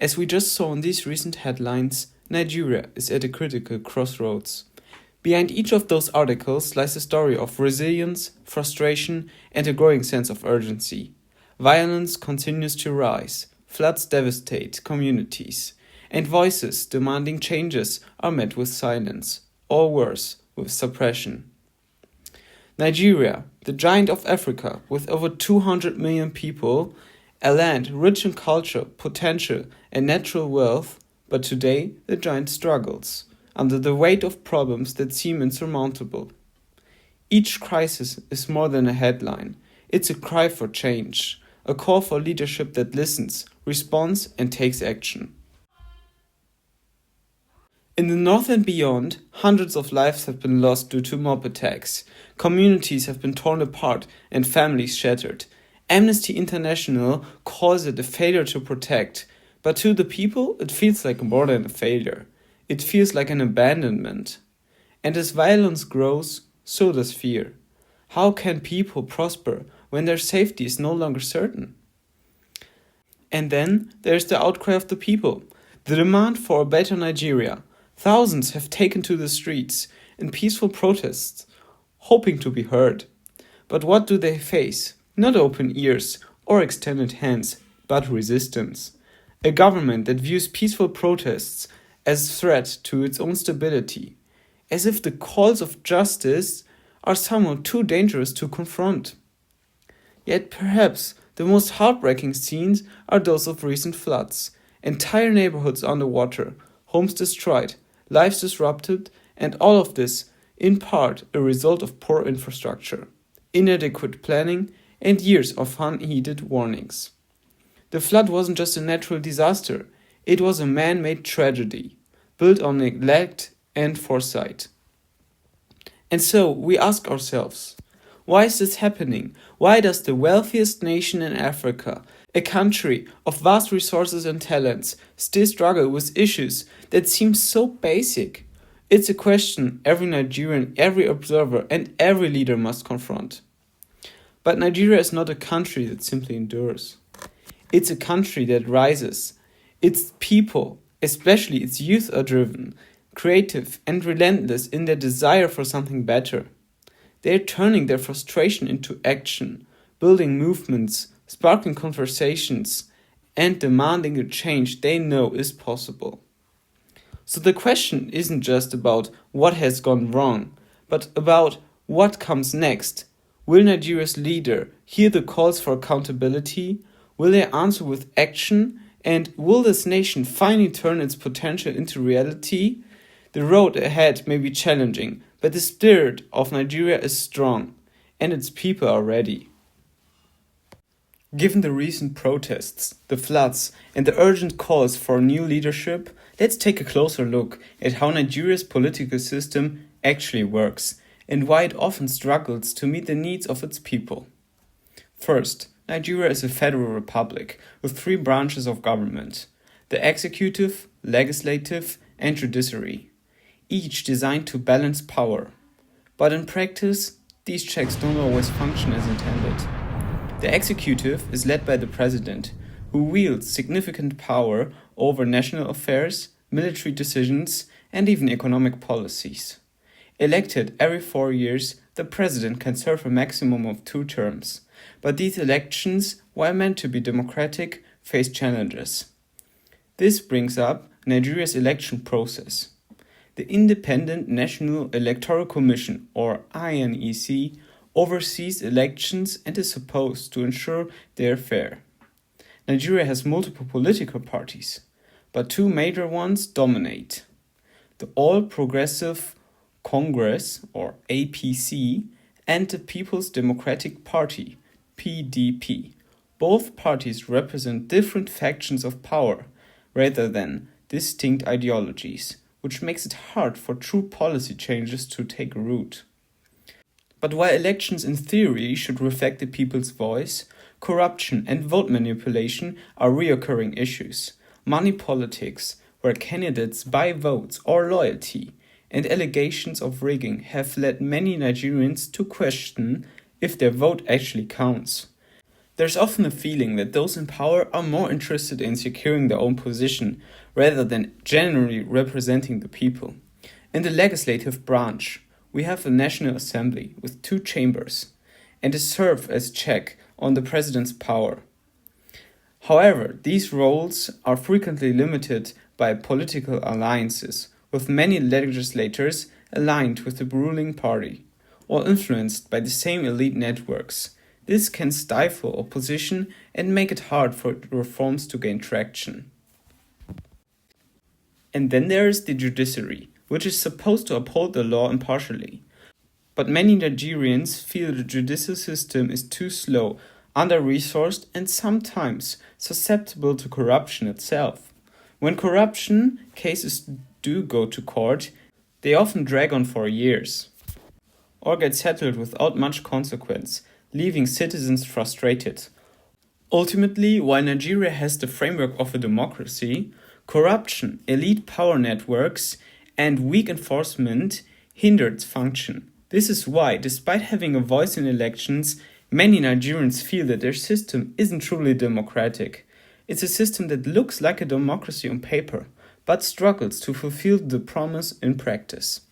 As we just saw in these recent headlines, Nigeria is at a critical crossroads. Behind each of those articles lies a story of resilience, frustration, and a growing sense of urgency. Violence continues to rise, floods devastate communities, and voices demanding changes are met with silence, or worse, with suppression. Nigeria, the giant of Africa, with over 200 million people, a land rich in culture, potential, and natural wealth, but today the giant struggles under the weight of problems that seem insurmountable. Each crisis is more than a headline. It's a cry for change, a call for leadership that listens, responds, and takes action. In the north and beyond, hundreds of lives have been lost due to mob attacks. Communities have been torn apart and families shattered. Amnesty International calls it a failure to protect, but to the people it feels like more than a failure. It feels like an abandonment. And as violence grows, so does fear. How can people prosper when their safety is no longer certain? And then there's the outcry of the people, the demand for a better Nigeria. Thousands have taken to the streets in peaceful protests, hoping to be heard. But what do they face? Not open ears or extended hands, but resistance. A government that views peaceful protests as a threat to its own stability, as if the calls of justice are somehow too dangerous to confront. Yet perhaps the most heartbreaking scenes are those of recent floods. Entire neighborhoods underwater, homes destroyed, lives disrupted, and all of this, in part, a result of poor infrastructure, inadequate planning, and years of unheeded warnings. The flood wasn't just a natural disaster, it was a man-made tragedy, built on neglect and foresight. And so we ask ourselves, why is this happening? Why does the wealthiest nation in Africa, a country of vast resources and talents, still struggle with issues that seem so basic? It's a question every Nigerian, every observer, and every leader must confront. But Nigeria is not a country that simply endures. It's a country that rises. Its people, especially its youth, are driven, creative, and relentless in their desire for something better. They are turning their frustration into action, building movements, sparking conversations, and demanding a change they know is possible. So the question isn't just about what has gone wrong, but about what comes next. Will Nigeria's leader hear the calls for accountability? Will they answer with action? And will this nation finally turn its potential into reality? The road ahead may be challenging, but the spirit of Nigeria is strong, and its people are ready. Given the recent protests, the floods, and the urgent calls for new leadership, let's take a closer look at how Nigeria's political system actually works, and why it often struggles to meet the needs of its people. First, Nigeria is a federal republic with three branches of government: the executive, legislative, and judiciary, each designed to balance power. But in practice, these checks don't always function as intended. The executive is led by the president, who wields significant power over national affairs, military decisions, and even economic policies. Elected every 4 years, the president can serve a maximum of 2 terms, but these elections, while meant to be democratic, face challenges. This brings up Nigeria's election process. The Independent National Electoral Commission, or INEC, oversees elections and is supposed to ensure they are fair. Nigeria has multiple political parties, but 2 major ones dominate: the All Progressive Congress, or APC, and the People's Democratic Party, PDP. Both parties represent different factions of power rather than distinct ideologies, which makes it hard for true policy changes to take root. But while elections in theory should reflect the people's voice, corruption and vote manipulation are recurring issues. Money politics, where candidates buy votes or loyalty, and allegations of rigging have led many Nigerians to question if their vote actually counts. There's often a feeling that those in power are more interested in securing their own position rather than genuinely representing the people. In the legislative branch, we have a National Assembly with 2 chambers, and it serves as check on the president's power. However, these roles are frequently limited by political alliances, with many legislators aligned with the ruling party, or influenced by the same elite networks. This can stifle opposition and make it hard for reforms to gain traction. And then there is the judiciary, which is supposed to uphold the law impartially. But many Nigerians feel the judicial system is too slow, under-resourced, and sometimes susceptible to corruption itself. When corruption cases do go to court, they often drag on for years, or get settled without much consequence, leaving citizens frustrated. Ultimately, while Nigeria has the framework of a democracy, corruption, elite power networks, and weak enforcement hinder its function. This is why, despite having a voice in elections, many Nigerians feel that their system isn't truly democratic. It's a system that looks like a democracy on paper, but struggles to fulfill the promise in practice.